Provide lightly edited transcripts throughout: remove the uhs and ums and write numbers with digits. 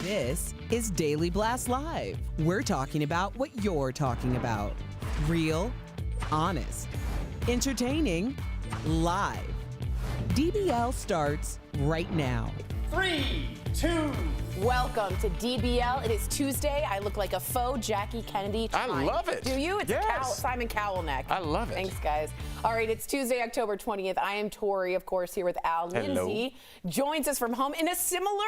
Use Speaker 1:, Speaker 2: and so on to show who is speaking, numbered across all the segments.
Speaker 1: This is Daily Blast Live. We're talking about what you're talking about. Real, honest, entertaining, live. DBL starts right now.
Speaker 2: 3, 2.
Speaker 3: Welcome to DBL. It is Tuesday. I look like a faux Jackie Kennedy.
Speaker 2: I love it.
Speaker 3: Do you? It's
Speaker 2: yes.
Speaker 3: Simon Cowell neck.
Speaker 2: I love it.
Speaker 3: Thanks, guys. All right, it's Tuesday, October 20th. I am Tori, of course, here with Al.
Speaker 2: Hello.
Speaker 3: Lindsay joins us from home in a similar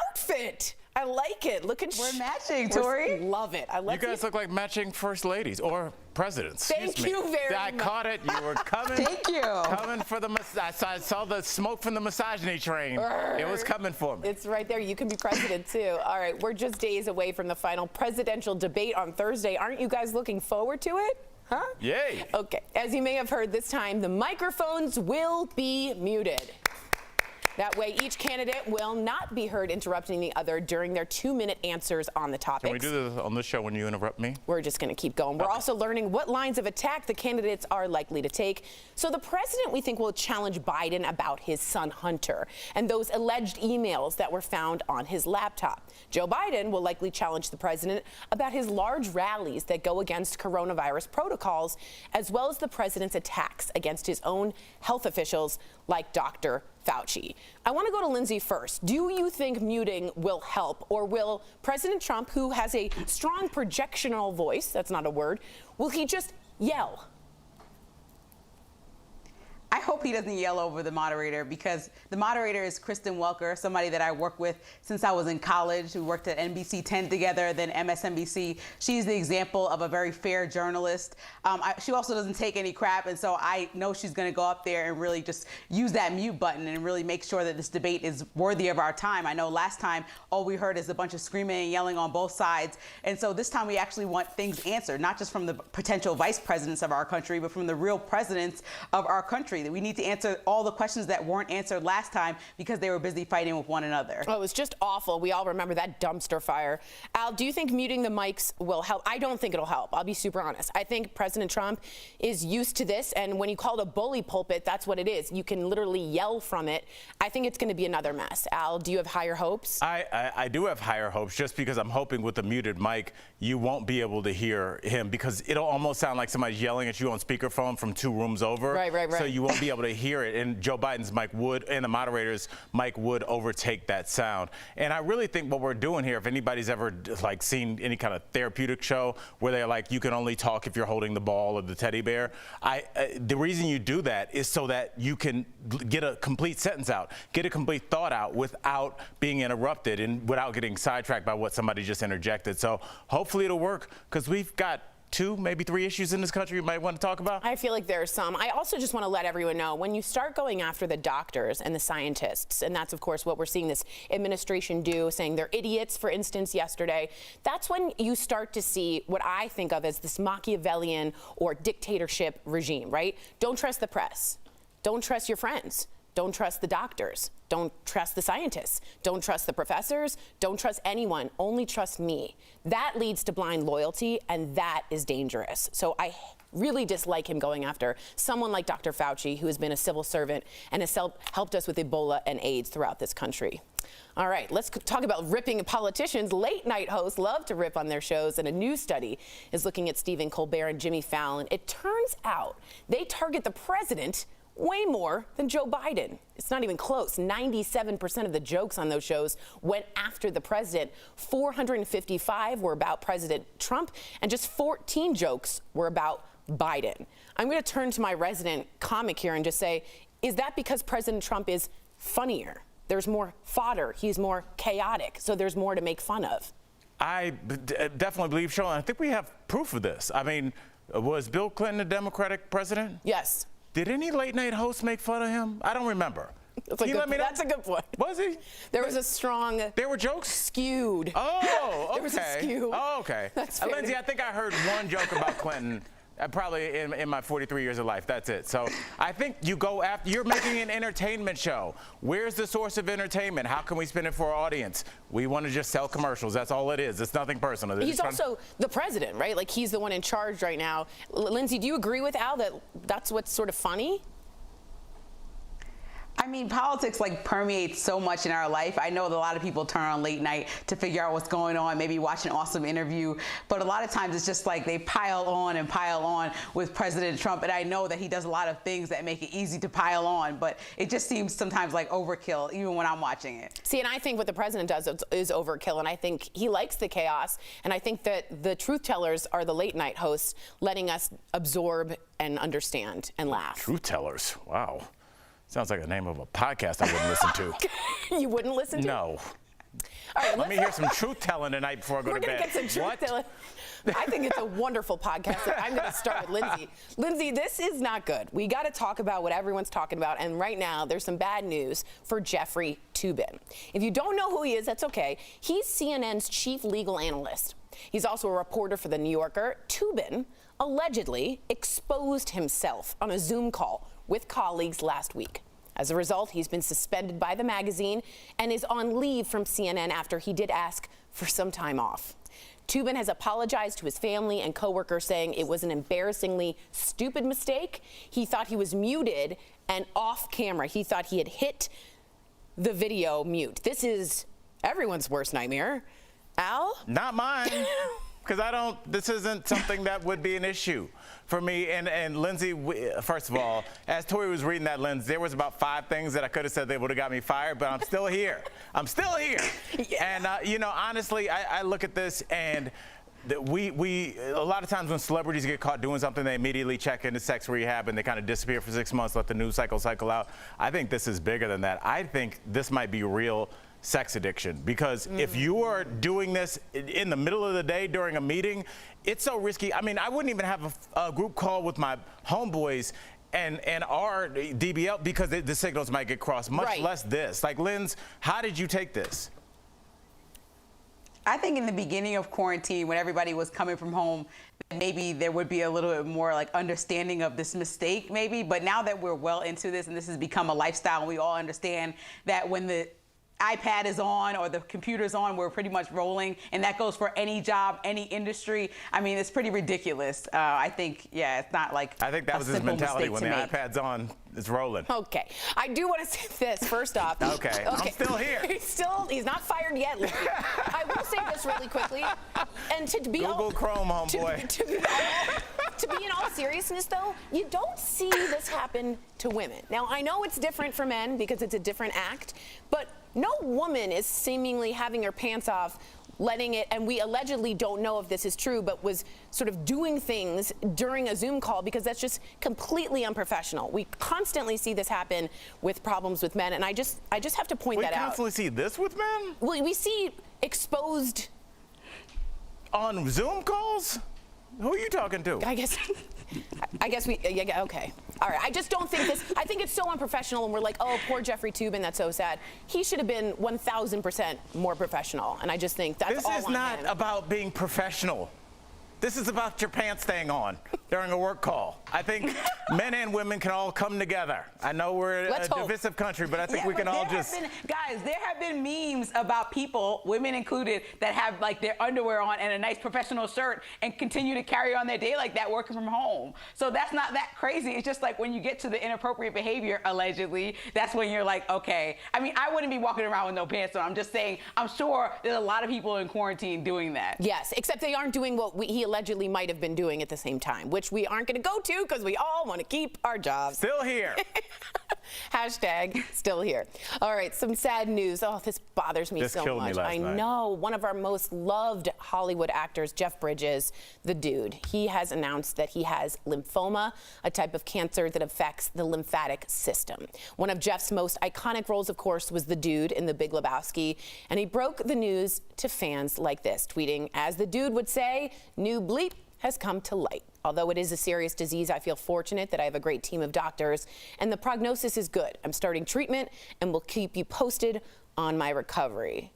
Speaker 3: outfit. I like it. Look at
Speaker 4: We're matching, Tori.
Speaker 3: Love it.
Speaker 2: You guys look like matching first ladies or presidents.
Speaker 3: Thank you very much.
Speaker 2: I caught it. You were coming.
Speaker 4: Thank you.
Speaker 2: Coming for the I saw the smoke from the misogyny train. It was coming for me.
Speaker 3: It's right there. You can be president, too. All right, we're just days away from the final presidential debate on Thursday. Aren't you guys looking forward to it? Huh?
Speaker 2: Yay.
Speaker 3: Okay. As you may have heard this time, the microphones will be muted. That way, each candidate will not be heard interrupting the other during their 2-minute answers on the topics.
Speaker 2: Can we do this on this show when you interrupt me?
Speaker 3: We're just going to keep going. We're also learning what lines of attack the candidates are likely to take. So the president, we think, will challenge Biden about his son Hunter and those alleged emails that were found on his laptop. Joe Biden will likely challenge the president about his large rallies that go against coronavirus protocols, as well as the president's attacks against his own health officials like Dr. Fauci. I want to go to Lindsay first. Do you think muting will help, or will President Trump, who has a strong projectional voice, that's not a word, will he just yell?
Speaker 4: I hope he doesn't yell over the moderator, because the moderator is Kristen Welker, somebody that I worked with since I was in college. We worked at NBC 10 together, then MSNBC. She's the example of a very fair journalist. She also doesn't take any crap, and so I know she's going to go up there and really just use that mute button and really make sure that this debate is worthy of our time. I know last time all we heard is a bunch of screaming and yelling on both sides, and so this time we actually want things answered, not just from the potential vice presidents of our country, but from the real presidents of our country. That we need to answer all the questions that weren't answered last time because they were busy fighting with one another.
Speaker 3: Oh, it was just awful. We all remember that dumpster fire. Al, do you think muting the mics will help? I don't think it'll help. I'll be super honest. I think President Trump is used to this, and when you call it a bully pulpit, that's what it is. You can literally yell from it. I think it's going to be another mess. Al, do you have higher hopes?
Speaker 2: I do have higher hopes, just because I'm hoping with the muted mic, you won't be able to hear him, because it'll almost sound like somebody's yelling at you on speakerphone from 2 rooms over.
Speaker 3: Right.
Speaker 2: So you won't be able to hear it, and Joe Biden's mic would, and the moderator's mic would overtake that sound. And I really think what we're doing here, if anybody's ever like seen any kind of therapeutic show where they're like, you can only talk if you're holding the ball or the teddy bear, the reason you do that is so that you can get a complete sentence out, get a complete thought out without being interrupted and without getting sidetracked by what somebody just interjected. So hopefully it'll work, because we've got 2, maybe 3 issues in this country you might want to talk about?
Speaker 3: I feel like there are some. I also just want to let everyone know, when you start going after the doctors and the scientists, and that's, of course, what we're seeing this administration do, saying they're idiots, for instance, yesterday, that's when you start to see what I think of as this Machiavellian or dictatorship regime, right? Don't trust the press. Don't trust your friends. Don't trust the doctors. Don't trust the scientists. Don't trust the professors. Don't trust anyone. Only trust me. That leads to blind loyalty, and that is dangerous. So I really dislike him going after someone like Dr. Fauci, who has been a civil servant and has helped us with Ebola and AIDS throughout this country. All right, let's talk about ripping politicians. Late night hosts love to rip on their shows, and a new study is looking at Stephen Colbert and Jimmy Fallon. It turns out they target the president way more than Joe Biden. It's not even close. 97% of the jokes on those shows went after the president. 455 were about President Trump, and just 14 jokes were about Biden. I'm going to turn to my resident comic here and just say, is that because President Trump is funnier? There's more fodder. He's more chaotic, so there's more to make fun of.
Speaker 2: I definitely believe so, and I think we have proof of this. I mean, was Bill Clinton a Democratic president?
Speaker 3: Yes.
Speaker 2: Did any late night host make fun of him? I don't remember.
Speaker 3: That's a good point.
Speaker 2: Was he?
Speaker 3: There was a strong.
Speaker 2: There were jokes?
Speaker 3: Skewed.
Speaker 2: Oh, okay.
Speaker 3: There was a skew.
Speaker 2: Oh, okay.
Speaker 3: That's fair.
Speaker 2: Lindsay, I think I heard one joke about Clinton. Probably in my 43 years of life. That's it. So I think you go after, you're making an entertainment show. Where's the source of entertainment? How can we spin it for our audience? We want to just sell commercials. That's all it is. It's nothing personal.
Speaker 3: He's also the president, right? Like, he's the one in charge right now. Lindsay, do you agree with Al that that's what's sort of funny?
Speaker 4: I I mean, politics like permeates so much in our life. I know that a lot of people turn on late night to figure out what's going on, maybe watch an awesome interview, but a lot of times it's just like they pile on with President Trump, and I know that he does a lot of things that make it easy to pile on, but it just seems sometimes like overkill, even when I'm watching it.
Speaker 3: See, and I think what the president does is overkill, and I think he likes the chaos, and I think that the truth tellers are the late night hosts, letting us absorb and understand and laugh.
Speaker 2: Truth tellers, wow. Sounds like the name of a podcast I wouldn't listen to.
Speaker 3: You wouldn't listen to?
Speaker 2: No.
Speaker 3: All right,
Speaker 2: Let me hear some truth telling tonight before I go to bed.
Speaker 3: We're going to get some truth telling. I think it's a wonderful podcast that I'm going to start with Lindsay. Lindsay, this is not good. We got to talk about what everyone's talking about, and right now there's some bad news for Jeffrey Toobin. If you don't know who he is, that's okay. He's CNN's chief legal analyst. He's also a reporter for The New Yorker. Toobin allegedly exposed himself on a Zoom call with colleagues last week. As a result, he's been suspended by the magazine and is on leave from CNN after he did ask for some time off. Toobin has apologized to his family and coworkers, saying it was an embarrassingly stupid mistake. He thought he was muted and off camera. He thought he had hit the video mute. This is everyone's worst nightmare. Al?
Speaker 2: Not mine. Because this isn't something that would be an issue for me. And Lindsay, first of all, as Tori was reading that, Lindsay, there was about 5 things that I could have said that would have got me fired, but I'm still here. I'm still here. Yeah. And, honestly, I look at this and a lot of times when celebrities get caught doing something, they immediately check into sex rehab and they kind of disappear for 6 months, let the news cycle out. I think this is bigger than that. I think this might be real sex addiction, because if you are doing this in the middle of the day during a meeting, it's so risky. I mean, I wouldn't even have a group call with my homeboys and our DBL because the signals might get crossed, much less this. Like, Linz, how did you take this?
Speaker 4: I think in the beginning of quarantine, when everybody was coming from home, maybe there would be a little bit more like understanding of this mistake, maybe. But now that we're well into this and this has become a lifestyle, and we all understand that when the iPad is on or the computer's on, we're pretty much rolling, and that goes for any job, any industry. I mean, it's pretty ridiculous. I think, it's not like
Speaker 2: I think that was his mentality. When the iPad's on, it's rolling.
Speaker 3: Okay. I do want to say this, first off.
Speaker 2: Okay. I'm still here.
Speaker 3: He's not fired yet, Lindsay. I will say this really quickly. And to be
Speaker 2: Google Chrome, homeboy.
Speaker 3: To be in all seriousness, though, you don't see this happen to women. Now, I know it's different for men because it's a different act, but no woman is seemingly having her pants off, letting it, and we allegedly don't know if this is true, but was sort of doing things during a Zoom call, because that's just completely unprofessional. We constantly see this happen with problems with men, and I just have to point that out.
Speaker 2: We constantly see this with men?
Speaker 3: Well, we see exposed
Speaker 2: on Zoom calls? Who are you talking to?
Speaker 3: I guess we, okay. All right, I just don't think this, I think it's so unprofessional, and we're like, oh, poor Jeffrey Toobin, that's so sad. He should have been 1,000% more professional, and I just think that's all on him.
Speaker 2: This is not about being professional. This is about your pants staying on during a work call. I think men and women can all come together. I know we're a divisive country, but I think we can all just...
Speaker 4: Guys, there have been memes about people, women included, that have like their underwear on and a nice professional shirt and continue to carry on their day like that working from home. So that's not that crazy. It's just like when you get to the inappropriate behavior, allegedly, that's when you're like, okay. I mean, I wouldn't be walking around with no pants on. I'm just saying, I'm sure there's a lot of people in quarantine doing that.
Speaker 3: Yes, except they aren't doing what he allegedly might have been doing at the same time, which we aren't going to go to because we all want to keep our jobs.
Speaker 2: Still here.
Speaker 3: Hashtag still here. All right, some sad news. Oh, this bothers me so much.
Speaker 2: This killed me last night.
Speaker 3: I know. One of our most loved Hollywood actors, Jeff Bridges, the dude, he has announced that he has lymphoma, a type of cancer that affects the lymphatic system. One of Jeff's most iconic roles, of course, was the dude in The Big Lebowski, and he broke the news to fans like this, tweeting, as the dude would say, new bleep has come to light. Although it is a serious disease, I feel fortunate that I have a great team of doctors, and the prognosis is good. I'm starting treatment, and will keep you posted on my recovery.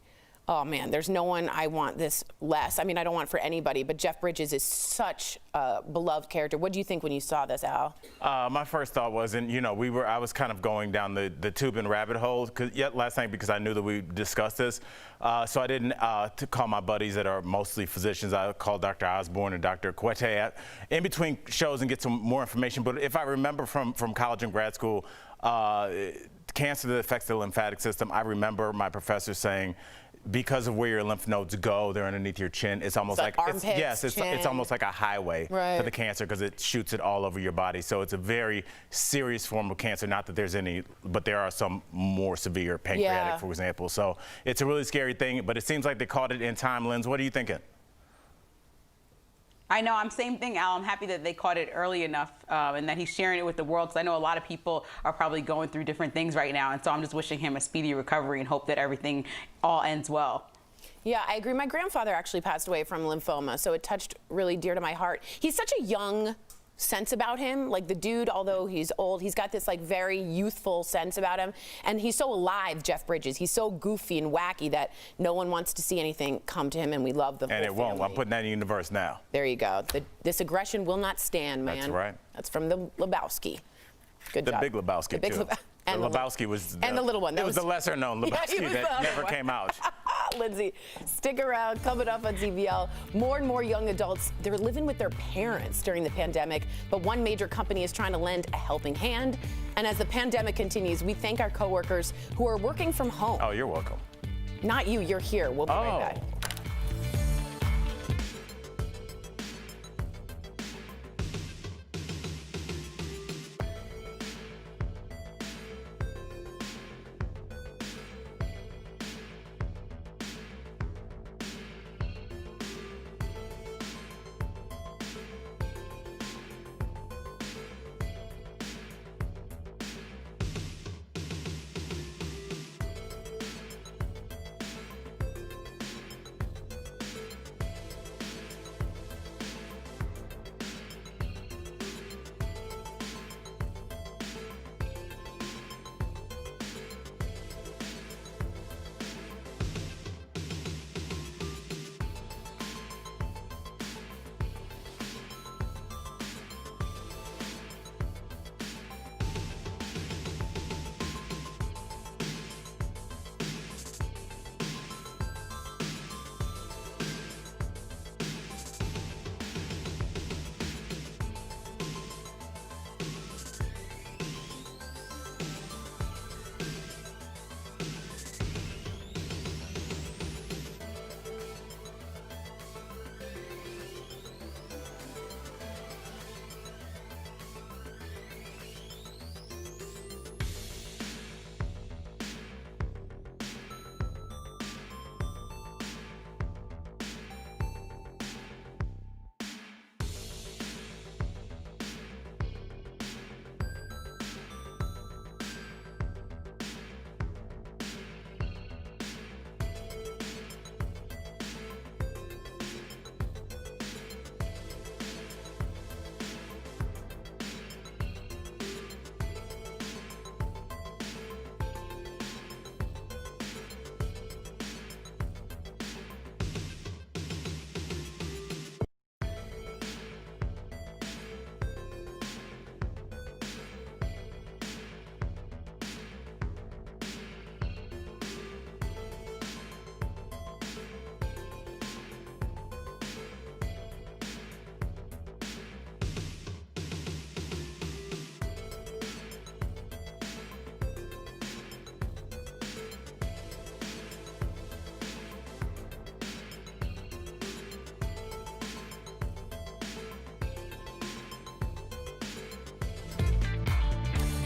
Speaker 3: Oh man, there's no one I want this less. I mean, I don't want it for anybody, but Jeff Bridges is such a beloved character. What do you think when you saw this, Al?
Speaker 2: My first thought was, and I was kind of going down the Toobin rabbit hole last night because I knew that we discussed this. So I didn't to call my buddies that are mostly physicians. I called Dr. Osborne and Dr. Quete in between shows and get some more information. But if I remember from college and grad school, cancer that affects the lymphatic system. I remember my professor saying, because of where your lymph nodes go, they're underneath your chin. It's almost like
Speaker 3: armpits,
Speaker 2: it's almost like a highway
Speaker 3: to
Speaker 2: the cancer because it shoots it all over your body. So it's a very serious form of cancer. Not that there's any, but there are some more severe pancreatic, for example. So it's a really scary thing. But it seems like they caught it in time. Linz, what are you thinking?
Speaker 4: I know, I'm same thing, Al. I'm happy that they caught it early enough and that he's sharing it with the world, because I know a lot of people are probably going through different things right now. And so I'm just wishing him a speedy recovery and hope that everything all ends well.
Speaker 3: Yeah, I agree. My grandfather actually passed away from lymphoma, so it touched really dear to my heart. He's such a young sense about him. Like, the dude, although he's old, he's got this like very youthful sense about him. And he's so alive, Jeff Bridges. He's so goofy and wacky that no one wants to see anything come to him, and we love the whole family.
Speaker 2: And it won't. I'm putting that in the universe now.
Speaker 3: There you go. This aggression will not stand, man.
Speaker 2: That's right.
Speaker 3: That's from the Lebowski. Good job.
Speaker 2: The Big Lebowski, too.
Speaker 3: And
Speaker 2: the Lebowski was
Speaker 3: and the little one.
Speaker 2: It was the lesser known Lebowski that never came out.
Speaker 3: Lindsay, stick around. Coming up on DBL, more and more young adults, they're living with their parents during the pandemic, but one major company is trying to lend a helping hand. And as the pandemic continues, we thank our coworkers who are working from home.
Speaker 2: Oh, you're welcome.
Speaker 3: Not you, you're here. We'll be right back.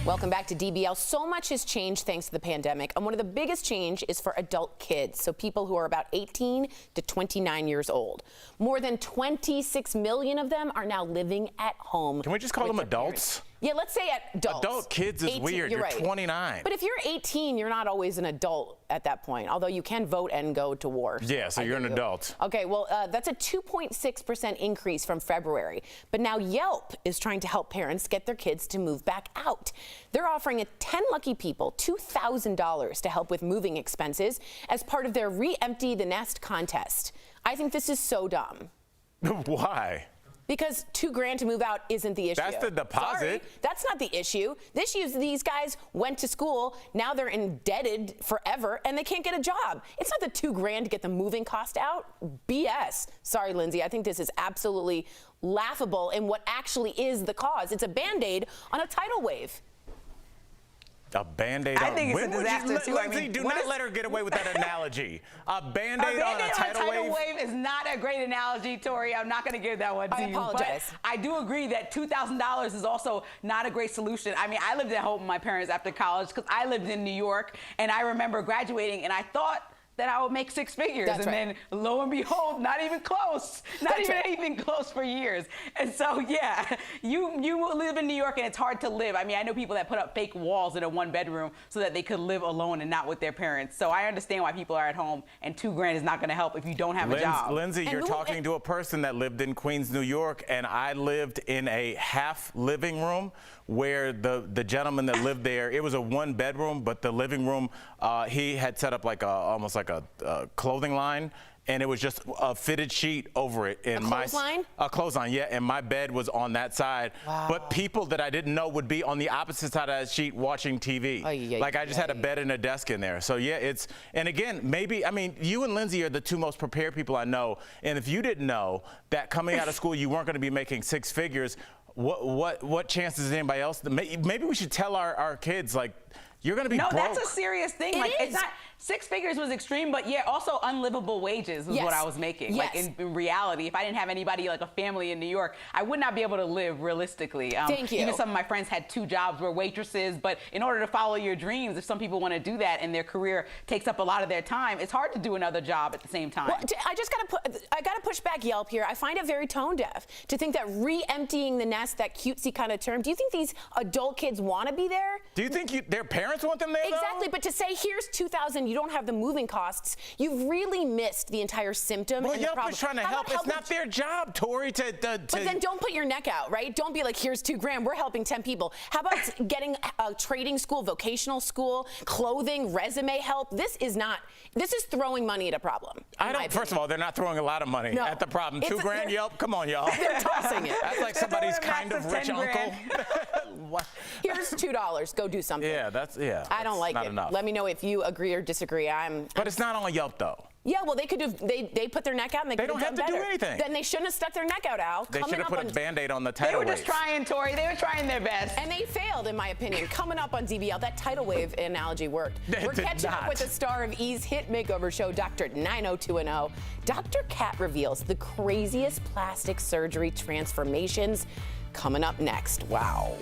Speaker 3: Welcome back to DBL. So much has changed thanks to the pandemic, and one of the biggest change is for adult kids, so people who are about 18 to 29 years old. More than 26 million of them are now living at home.
Speaker 2: Can we just call them adults?
Speaker 3: Parents. Yeah, let's say adults.
Speaker 2: Adult kids is
Speaker 3: 18,
Speaker 2: weird. You're
Speaker 3: right.
Speaker 2: 29.
Speaker 3: But if you're 18, you're not always an adult at that point, although you can vote and go to war.
Speaker 2: Yeah, so you're an adult.
Speaker 3: Okay, well, that's a 2.6% increase from February. But now Yelp is trying to help parents get their kids to move back out. They're offering 10 lucky people $2,000 to help with moving expenses as part of their Re-Empty the Nest contest. I think this is so dumb.
Speaker 2: Why?
Speaker 3: Because $2,000 to move out isn't the issue.
Speaker 2: That's the deposit.
Speaker 3: Sorry, that's not the issue. The issue is these guys went to school, now they're indebted forever, and they can't get a job. It's not the $2,000 to get the moving cost out. BS. Sorry, Lindsay, I think this is absolutely laughable in what actually is the cause. It's a Band-Aid on a tidal wave.
Speaker 2: A Band-Aid
Speaker 4: I
Speaker 2: on...
Speaker 4: think it's a disaster, too. I
Speaker 2: Lindsay,
Speaker 4: mean,
Speaker 2: do
Speaker 4: what
Speaker 2: not
Speaker 4: is-
Speaker 2: let her get away with that analogy. A Band-Aid on a
Speaker 4: Band-Aid
Speaker 2: tidal wave?
Speaker 4: is not a great analogy, Tori. I'm not going to give that one to you.
Speaker 3: I apologize.
Speaker 4: But I do agree that $2,000 is also not a great solution. I mean, I lived at home with my parents after college because I lived in New York, and I remember graduating, and I thought that I would make six figures.
Speaker 3: That's
Speaker 4: and
Speaker 3: right.
Speaker 4: then lo and behold, not even close. Not
Speaker 3: That's
Speaker 4: even
Speaker 3: right.
Speaker 4: anything close for years. And so, yeah, you live in New York and it's hard to live. I mean, I know people that put up fake walls in a one bedroom so that they could live alone and not with their parents. So I understand why people are at home, and $2,000 is not gonna help if you don't have a job.
Speaker 2: Lindsay, you're
Speaker 3: who-
Speaker 2: talking to a person that lived in Queens, New York, and I lived in a half living room where the gentleman that lived there, it was a one bedroom, but the living room, he had set up like almost like a clothing line, and it was just a fitted sheet over it. And
Speaker 3: clothesline?
Speaker 2: A clothesline, yeah, and my bed was on that side.
Speaker 3: Wow.
Speaker 2: But people that I didn't know would be on the opposite side of that sheet watching TV. Like I just had a bed and a desk in there. So yeah, and again, maybe, I mean, you and Lindsay are the two most prepared people I know, and if you didn't know that coming out of school you weren't gonna be making six figures, what chances is anybody else? Maybe we should tell our kids, like, you're gonna be broke.
Speaker 4: No, that's a serious thing. Like,
Speaker 3: is.
Speaker 4: it's not, six figures was extreme, but yeah, also unlivable wages was
Speaker 3: Yes.
Speaker 4: what I was making.
Speaker 3: Yes.
Speaker 4: Like in reality, if I didn't have anybody, like a family in New York, I would not be able to live realistically.
Speaker 3: Thank you.
Speaker 4: Even some of my friends had two jobs, were waitresses, but in order to follow your dreams, if some people want to do that and their career takes up a lot of their time, it's hard to do another job at the same time.
Speaker 3: Well, I gotta push back Yelp here. I find it very tone deaf to think that re-emptying the nest, that cutesy kind of term. Do you think these adult kids want to be there?
Speaker 2: Do you think their parents want them there, though?
Speaker 3: Exactly, but to say here's $2,000, you don't have the moving costs, you've really missed the entire symptom
Speaker 2: Well,
Speaker 3: and the
Speaker 2: Yelp
Speaker 3: problem.
Speaker 2: is trying to
Speaker 3: How
Speaker 2: help.
Speaker 3: about
Speaker 2: It's not their job, Tori, to
Speaker 3: But then don't put your neck out, right? Don't be like, here's $2,000, we're helping 10 people. How about getting a trading school, vocational school, clothing, resume help? This is throwing money at a problem.
Speaker 2: First of all, they're not throwing a lot of money
Speaker 3: No.
Speaker 2: at the problem.
Speaker 3: It's
Speaker 2: $2,000 Yelp? Come on, y'all.
Speaker 3: They're tossing it.
Speaker 2: That's like
Speaker 4: They're
Speaker 2: somebody's
Speaker 4: throwing a
Speaker 2: kind of
Speaker 4: max of
Speaker 2: rich
Speaker 4: 10
Speaker 2: uncle. What?
Speaker 3: Here's $2, go do something.
Speaker 2: Yeah,
Speaker 3: I don't like
Speaker 2: not
Speaker 3: it.
Speaker 2: enough.
Speaker 3: Let me know if you agree or disagree.
Speaker 2: But it's not on Yelp, though.
Speaker 3: Yeah, well, they could have. They put their neck out and they could
Speaker 2: don't have to do
Speaker 3: better.
Speaker 2: anything.
Speaker 3: Then they shouldn't have stuck their neck out, Al.
Speaker 2: They should have put a Band-Aid on the
Speaker 4: They
Speaker 2: tidal
Speaker 4: were just
Speaker 2: wave.
Speaker 4: trying, Tori. They were trying their best.
Speaker 3: And they failed, in my opinion. Coming up on DBL, that tidal wave analogy worked.
Speaker 2: It
Speaker 3: We're
Speaker 2: did
Speaker 3: catching up
Speaker 2: not.
Speaker 3: with the star of E's hit makeover show, Dr. 90210. Dr. Kat reveals the craziest plastic surgery transformations. Coming up next. Wow.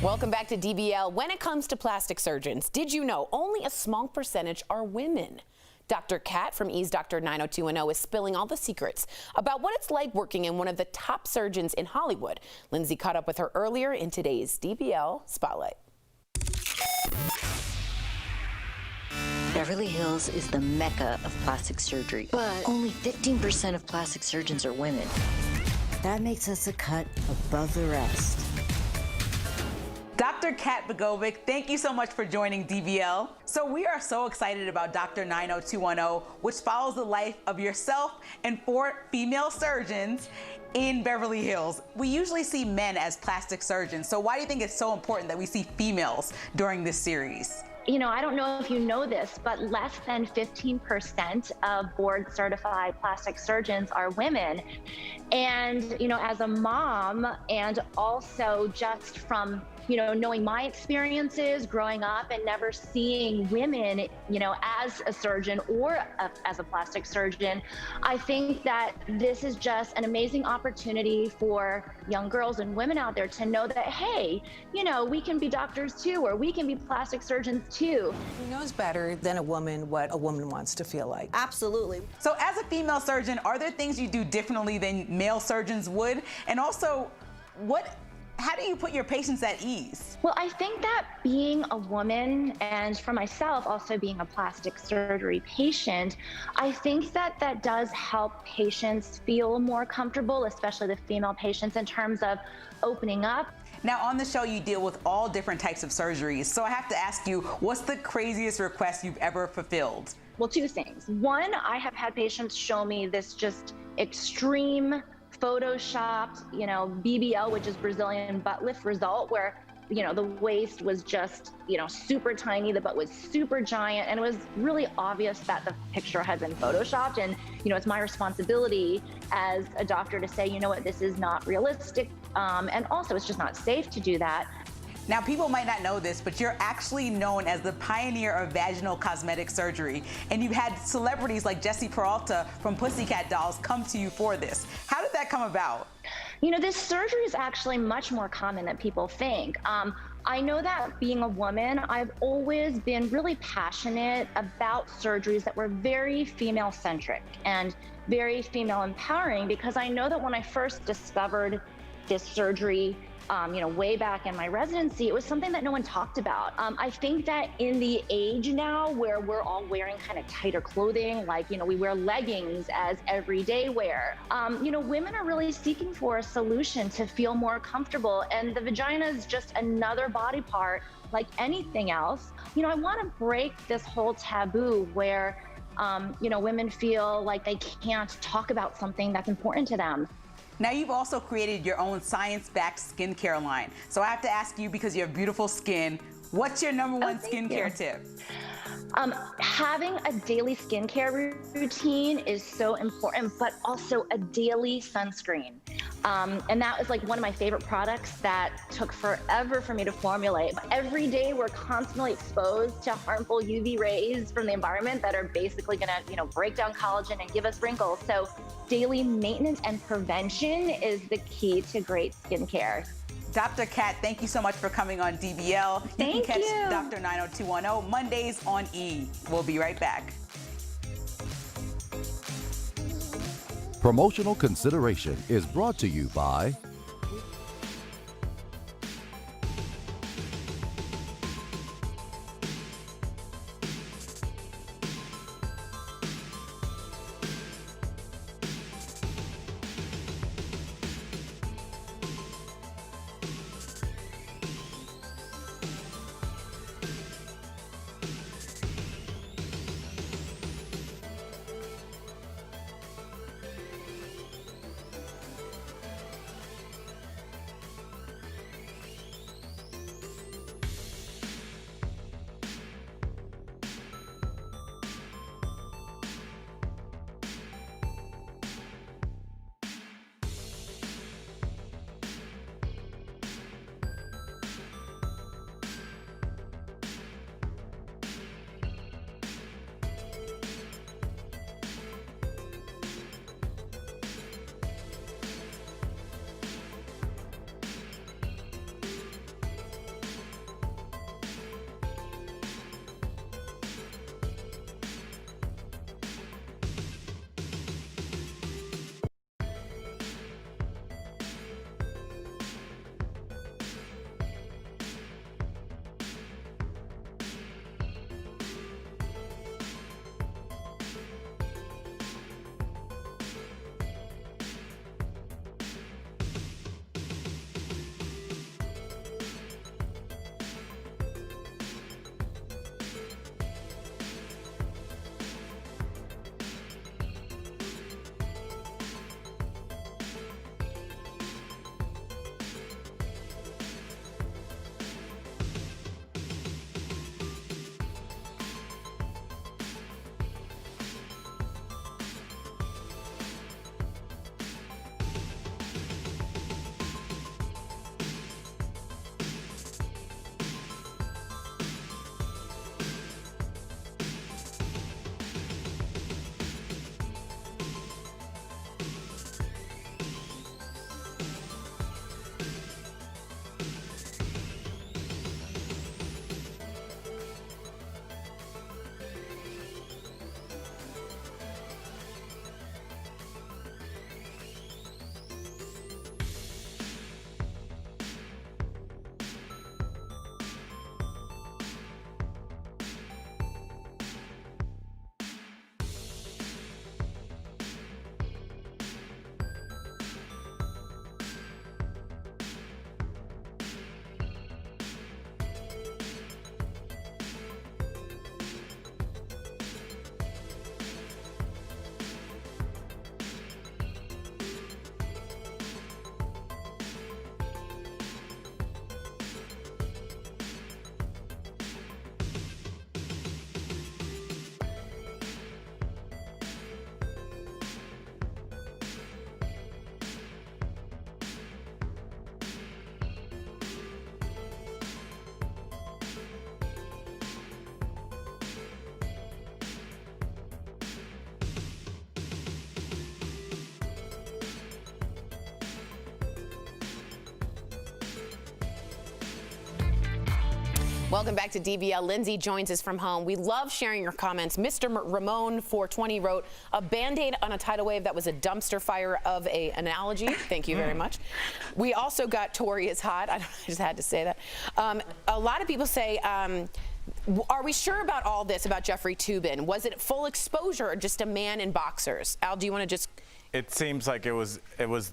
Speaker 3: Welcome back to DBL. When it comes to plastic surgeons, did you know only a small percentage are women? Dr. Kat from E's Doctor 90210 is spilling all the secrets about what it's like working in one of the top surgeons in Hollywood. Lindsay caught up with her earlier in today's DBL Spotlight.
Speaker 5: Beverly Hills is the mecca of plastic surgery, but only 15% of plastic surgeons are women. That makes us a cut above the rest.
Speaker 4: Dr. Kat Begovic, thank you so much for joining DBL. So we are so excited about Dr. 90210, which follows the life of yourself and 4 female surgeons in Beverly Hills. We usually see men as plastic surgeons, so why do you think it's so important that we see females during this series?
Speaker 6: You know, I don't know if you know this, but less than 15% of board certified plastic surgeons are women. And, you know, as a mom and also just from, you know, knowing my experiences growing up and never seeing women, you know, as a surgeon or as a plastic surgeon, I think that this is just an amazing opportunity for young girls and women out there to know that, hey, you know, we can be doctors too, or we can be plastic surgeons too.
Speaker 7: Who knows better than a woman what a woman wants to feel like?
Speaker 8: Absolutely.
Speaker 4: So as a female surgeon, are there things you do differently than male surgeons would? And also, how do you put your patients at ease?
Speaker 6: Well, I think that being a woman, and for myself also being a plastic surgery patient, I think that that does help patients feel more comfortable, especially the female patients, in terms of opening up.
Speaker 4: Now on the show, you deal with all different types of surgeries. So I have to ask you, what's the craziest request you've ever fulfilled?
Speaker 6: Well, 2 things. One, I have had patients show me this just extreme photoshopped, you know, BBL, which is Brazilian butt lift result, where, you know, the waist was just, you know, super tiny, the butt was super giant, and it was really obvious that the picture had been photoshopped. And, you know, it's my responsibility as a doctor to say, you know what, this is not realistic. And also it's just not safe to do that.
Speaker 4: Now, people might not know this, but you're actually known as the pioneer of vaginal cosmetic surgery. And you've had celebrities like Jesse Peralta from Pussycat Dolls come to you for this. How did that come about?
Speaker 6: You know, this surgery is actually much more common than people think. I know that being a woman, I've always been really passionate about surgeries that were very female-centric and very female-empowering, because I know that when I first discovered this surgery, you know, way back in my residency, it was something that no one talked about. I think that in the age now where we're all wearing kind of tighter clothing, like, you know, we wear leggings as everyday wear, you know, women are really seeking for a solution to feel more comfortable. And the vagina is just another body part like anything else. You know, I want to break this whole taboo where, you know, women feel like they can't talk about something that's important to them.
Speaker 4: Now, you've also created your own science-backed skincare line. So I have to ask you, because you have beautiful skin, what's your #1 skincare tip?
Speaker 6: Having a daily skincare routine is so important, but also a daily sunscreen. And that was like one of my favorite products that took forever for me to formulate. Every day we're constantly exposed to harmful UV rays from the environment that are basically gonna, you know, break down collagen and give us wrinkles. So daily maintenance and prevention is the key to great skincare.
Speaker 4: Dr. Kat, thank you so much for coming on DBL. You can catch
Speaker 6: you.
Speaker 4: Dr. 90210 Mondays on E. We'll be right back.
Speaker 9: Promotional consideration is brought to you by
Speaker 3: Welcome back to DBL. Lindsay joins us from home. We love sharing your comments. Mr. Ramon 420 wrote, a Band-Aid on a tidal wave. That was a dumpster fire of an analogy. Thank you very much. We also got Tori is hot. I just had to say that. A lot of people say, are we sure about all this about Jeffrey Toobin? Was it full exposure or just a man in boxers? Al, do you want to just...
Speaker 2: It seems like it was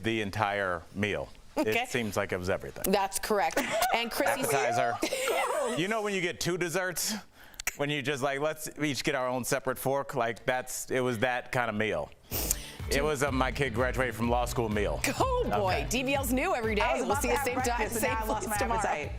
Speaker 2: the entire meal.
Speaker 3: Okay.
Speaker 2: It seems like it was everything.
Speaker 3: That's correct. And Chrissy's...
Speaker 2: Appetizer. You know when you get 2 desserts? When you just like, let's each get our own separate fork? Like it was that kind of meal. It was my kid graduated from law school meal.
Speaker 3: Oh boy,
Speaker 2: Okay.
Speaker 3: DBL's new every day. We'll see you same time, same place tomorrow.